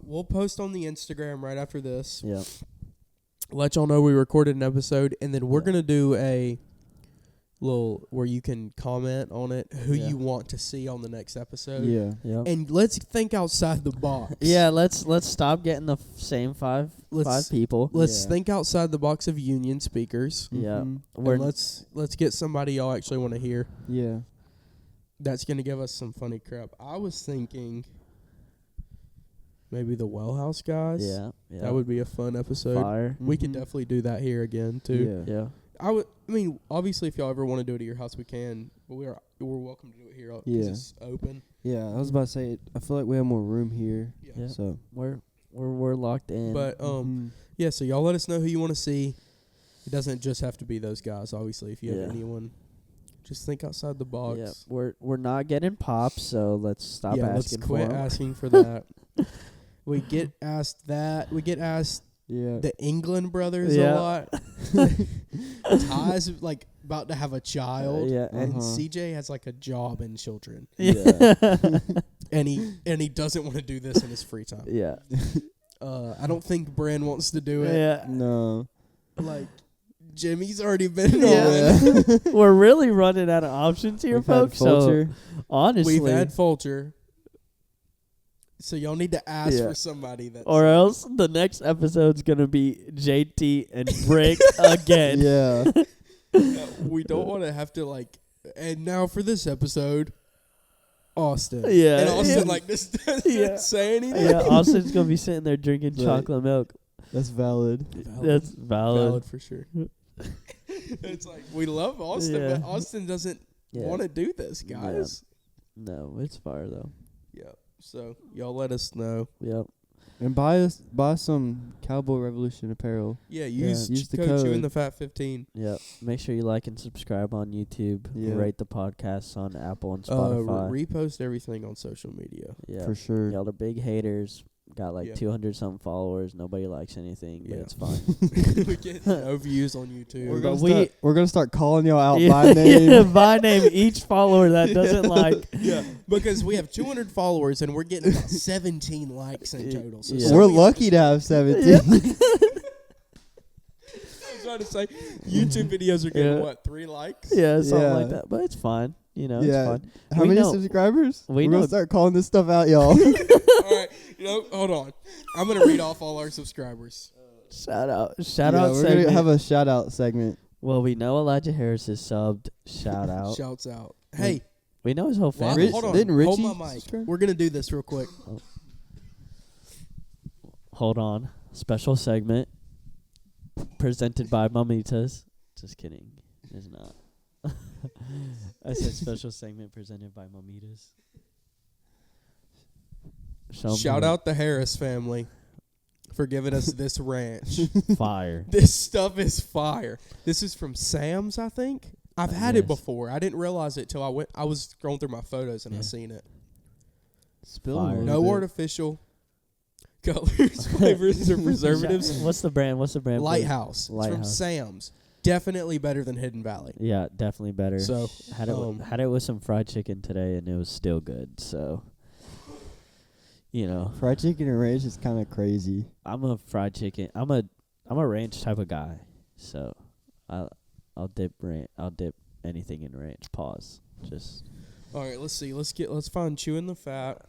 we'll post on the Instagram right after this. Yeah. Let y'all know we recorded an episode, and then we're Yeah. gonna do a little where you can comment on it who Yeah. you want to see on the next episode. Yeah. Yeah. And let's think outside the box. Yeah, let's stop getting the same five people. Let's Yeah. think outside the box of union speakers. Yeah. Mhm. We're And let's get somebody y'all actually want to hear. Yeah. That's gonna give us some funny crap. I was thinking maybe the Well House guys. yeah. That would be a fun episode. fire. We could Mhm. definitely do that here again too. Yeah. Yeah. I mean, obviously, if y'all ever want to do it at your house, we can. But we're welcome to do it here. 'Cause Yeah. it's open. Yeah. I was about to say, I feel like we have more room here. Yeah. So. We're locked in. But Mhm. yeah. So y'all let us know who you want to see. It doesn't just have to be those guys. Obviously, if you Yeah. have anyone, just think outside the box. yeah, we're not getting pops, so let's stop yeah, asking let's quit for 'em. asking for that. We get asked that. We get asked Yeah. the England brothers Yeah. a lot. Ty's like about to have a child. Yeah, And Uh-huh. CJ has like a job and children. Yeah. And he doesn't want to do this in his free time. Yeah. I don't think Bren wants to do it. Yeah. No. Like Jimmy's already been Yeah. on. We're really running out of options here, We've had folks. So Fulcher. honestly, We've had Fulcher. So y'all need to ask Yeah. for somebody that. or else the next episode's gonna be JT and Brick again. Yeah. We don't want to have to like. And now for this episode, Austin. Yeah, And Austin yeah. like this doesn't Yeah. say anything. Yeah, Austin's gonna be sitting there drinking Right. chocolate milk. That's valid. That's valid. Valid for sure. It's like we love Austin, Yeah. but Austin doesn't. want to do this, guys. Yeah. No, it's fire though. Yeah. So y'all let us know. Yep. And buy some Cowboy Revolution apparel. Yeah, use the code code. Chewing the Fat 15. Yep. Make sure you like and subscribe on YouTube. Yeah. Rate the podcasts on Apple and Spotify. Repost everything on social media. Yeah. For sure. Y'all are big haters. Got like Yeah. 200 something followers. Nobody likes anything, but Yeah. it's fine. We get no views on YouTube. We're gonna start calling y'all out Yeah, by name. yeah, by name each follower that doesn't like. Yeah, because we have 200 followers and we're getting about 17 likes in total. So Yeah. some We're of y'all- lucky to have 17. Yeah. I was trying to say YouTube videos are getting Yeah. what, 3 likes? Yeah, something Yeah. like that. But it's fine. You know, Yeah. it's fine. How We many know- subscribers? we We're know- gonna start calling this stuff out, y'all. All right, hold on. I'm gonna read off all our subscribers. Shout out Yeah, segment. we're gonna have a shout out segment. Well, we know Elijah Harris is subbed. Shout out. Shouts out. Hey, We know his whole well, family. hold on. Didn't Hold Richie my mic. subscribe? We're gonna do this real quick. Hold on. Special segment presented by Mamitas. Just kidding. It's not. I said special segment presented by Mamitas. Shout out the Harris family for giving us this ranch. Fire. This stuff is fire. This is from Sam's, I think. I've had it Yes. before. I didn't realize it till I was scrolling through my photos and I Yeah. seen it. Spill Fire. a little No bit. artificial colors, flavors, or preservatives. What's the brand? What's the brand? for it? Lighthouse. It's from Lighthouse. Sam's. Definitely better than Hidden Valley. Yeah, definitely better. So, had it had it with some fried chicken today, and it was still good. So, you know, Fried chicken and ranch is kind of crazy. I'm a fried chicken. I'm a ranch type of guy. So, I'll dip anything in ranch. Pause. Just all right, let's see. Let's find Chewing the Fat.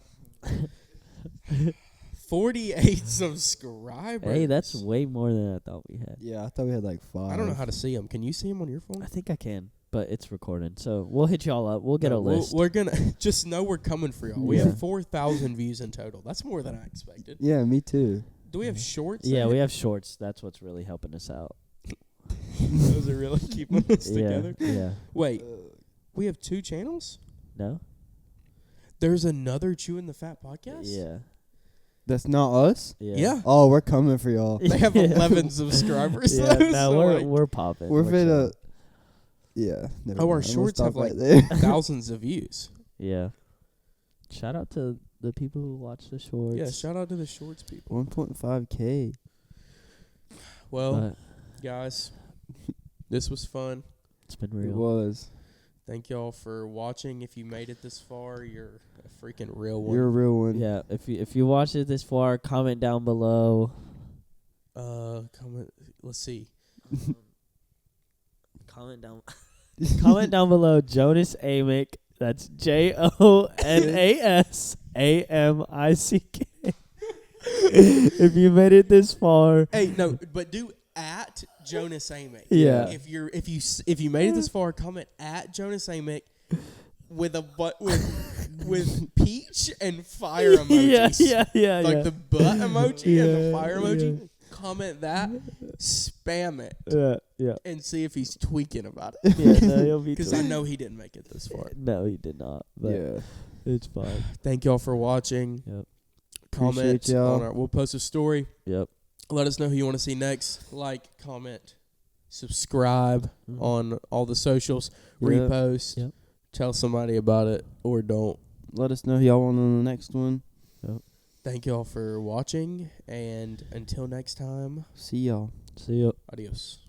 48 subscribers. hey, that's way more than I thought we had. Yeah, I thought we had like 5. I don't know how to see them. Can you see them on your I phone? think I can, but it's recording, so we'll hit y'all up. We'll get a list. We're gonna just know we're coming for y'all. We Yeah. have 4,000 views in total. That's more than I expected. Yeah, me too. Do we have shorts? Yeah, that we hit- have shorts. That's what's really helping us out. Those are really keeping us Yeah, together. yeah. Wait, we have 2 channels? No. There's another Chewing the Fat podcast? Yeah. That's not us? Yeah. Yeah. Oh, we're coming for y'all. They have 11 subscribers. Yeah, though, no, so we're popping. We're chilling. finna. Yeah. never Oh, our mind. I'm gonna shorts stop have, right like, there. thousands of views. Yeah. Shout out to the people who watch the shorts. Yeah, shout out to the shorts people. 1.5K. Well, But guys, this was fun. it's been It real. was. Thank y'all for watching. If you made it this far, you're a freaking real one. You're a real one. Yeah. If you watched it this far, comment down below. Comment. Let's see. Comment down. Comment down below. Jonas Amick. That's JONASAMICK. If you made it this far, Hey, no, but do at Jonas Amick. Yeah. If you made it this far, comment at Jonas Amick with with peach and fire emojis. yeah, Like the butt emoji and the Yeah, fire emoji. Comment that, spam it, yeah. and see if he's tweaking about it. Yeah, no, he'll be. Because I know he didn't make it this far. No, he did not. But Yeah. it's fine. Thank y'all for watching. Yep. Comment Appreciate y'all. on our. We'll post a story. Yep. Let us know who you want to see next. Like, comment, subscribe Mhm. on all the socials. Yep. Repost. Yep. Tell somebody about it or don't. Let us know who y'all want on the next one. Thank y'all for watching, and until next time, See y'all. See ya. adios.